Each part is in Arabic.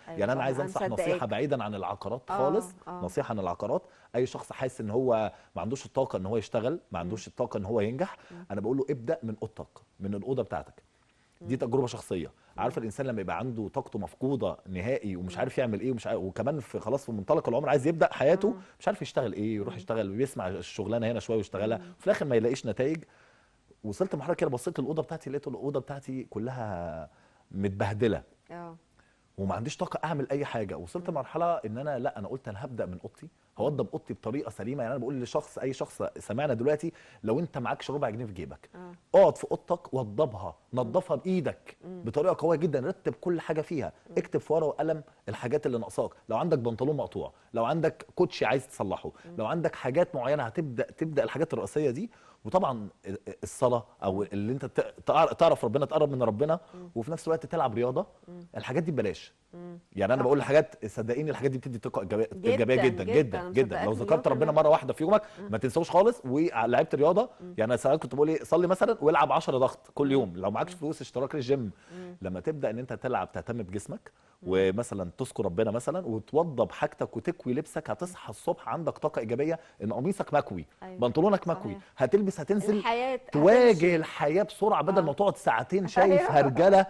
ايوه يعني انا طبعا عايز انا انصح نصيحه مصدقاك. بعيدا عن العقارات اه خالص، اه. نصيحه عن العقارات. اي شخص حاسس ان هو ما عندوش الطاقه ان هو يشتغل، ما مم. عندوش الطاقه ان هو ينجح، مم. انا بقول له ابدا من اوضتك، من الاوضه بتاعتك. دي مم. تجربه شخصيه. مم. عارفه الانسان لما يبقى عنده طاقته مفقوده نهائي ومش مم. عارف يعمل ايه، ومش عارف، وكمان في خلاص في منطلق العمر عايز يبدا حياته، اه. مش عارف يشتغل ايه، يروح مم. يشتغل بيسمع الشغلانه هنا شويه ويشتغلها، مم. وفي الاخر ما يلاقيش نتائج. وصلت لمرحله كده، بصيت الاوضه بتاعتي لقيت الاوضه بتاعتي كلها متبهدله اه. وما عنديش طاقه اعمل اي حاجه. وصلت مم. لمرحله ان انا لا، انا قلت انا هبدا من اوضتي، مم. هوضب اوضتي بطريقه سليمه. يعني انا بقول لشخص، اي شخص سمعنا دلوقتي، لو انت معكش ربع جنيه في جيبك، اه. اقعد في اوضتك وضبها، مم. نظفها بايدك مم. بطريقه قويه جدا، رتب كل حاجه فيها، مم. اكتب في ورقه وقلم الحاجات اللي ناقصاك. لو عندك بنطلون مقطوع، لو عندك كوتشي عايز تصلحه، مم. لو عندك حاجات معينه تبدا الحاجات الرئيسيه دي. وطبعا الصلاه، او مم. اللي انت تعرف ربنا، تقرب من ربنا، مم. وفي نفس الوقت تلعب رياضه. مم. الحاجات دي ببلاش. مم. يعني انا صح. بقول حاجات صدقيني الحاجات دي بتدي طاقه ايجابيه جدا جدا جدا، جدا انا جدا. لو مصدقاك مليون ذكرت في ربنا المية. مره واحده في يومك مم. ما تنساوش خالص، ولعبت رياضه. مم. يعني انا ساعات كنت بقول ايه، صلي مثلا والعب 10 ضغط كل مم. يوم لو معكش مم. فلوس اشتراك للجيم. مم. لما تبدا ان انت تلعب، تهتم بجسمك، مم. ومثلا تذكر ربنا مثلا، وتوضب حاجتك وتكوي لبسك، مم. هتصحى الصبح عندك طاقه ايجابيه، ان قميصك مكوي، ايوه بنطلونك مكوي، صحيح. هتلبس، هتنزل الحياة تواجه هتمشي. الحياه بسرعه، بدل ما اه. تقعد ساعتين شايف ايوه. هرجله اه.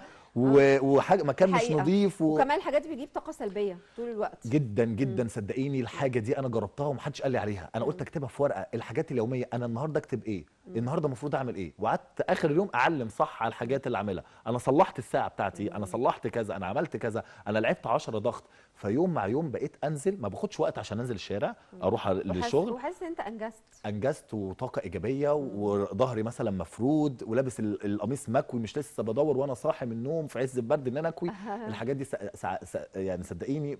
وحاجه دي مكان مش حقيقة. نظيف وكمان الحاجات دي بتجيب طاقة سلبية طول الوقت. جدا مم. جدا. صدقيني مم. الحاجه دي انا جربتها ومحدش قال لي عليها، انا قلت مم. اكتبها في ورقه، الحاجات اليوميه، انا النهارده اكتب ايه، مم. النهارده المفروض اعمل ايه، وقعدت اخر اليوم اعلم صح على الحاجات اللي اعملها. انا صلحت الساعه بتاعتي، انا مم. صلحت كذا، انا عملت كذا، انا لعبت 10 ضغط. فيوم مع يوم بقيت انزل، ما باخدش وقت عشان انزل الشارع مم. اروح للشغل. وحاسس ان انت انجزت. انجزت وطاقه ايجابيه، مم. وظهري مثلا مفرود، ولابس القميص مكوي، مش لسه بدور وانا صاحي من النوم في عز البرد ان انا اكوي. الحاجات دي يعني صدقيني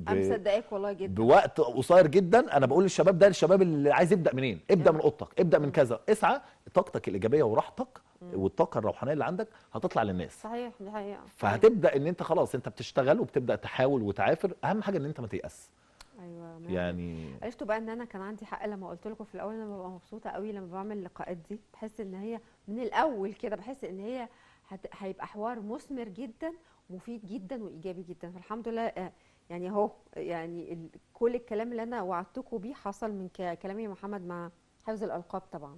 انا مصدقاك والله جدا. بوقت قصير جدا. انا مم. بقول للشباب ده، الشباب اللي عايز يبدا منين، ابدا من اه. اوضتك، ابدا من مم. كذا، اسعى. طاقتك الايجابيه وراحتك مم. والطاقه الروحانيه اللي عندك هتطلع للناس. صحيح، دي حقيقة صحيح. فهتبدا ان انت خلاص انت بتشتغل وبتبدا تحاول وتعافر. اهم حاجه ان انت ما تيأس. ايوه 100%. يعني عرفتوا بقى ان انا كان عندي حق لما قلت لكم في الاول، انا ببقى مبسوطه قوي لما بعمل اللقاءات دي، بحس ان هي من الاول كده، بحس ان هي هيبقى حوار مثمر جدا، مفيد جدا وايجابي جدا. فالحمد لله يعني اهو، يعني كل الكلام اللي انا وعدتكم بيه حصل من كلامي يا محمد، مع حفظ الالقاب طبعا.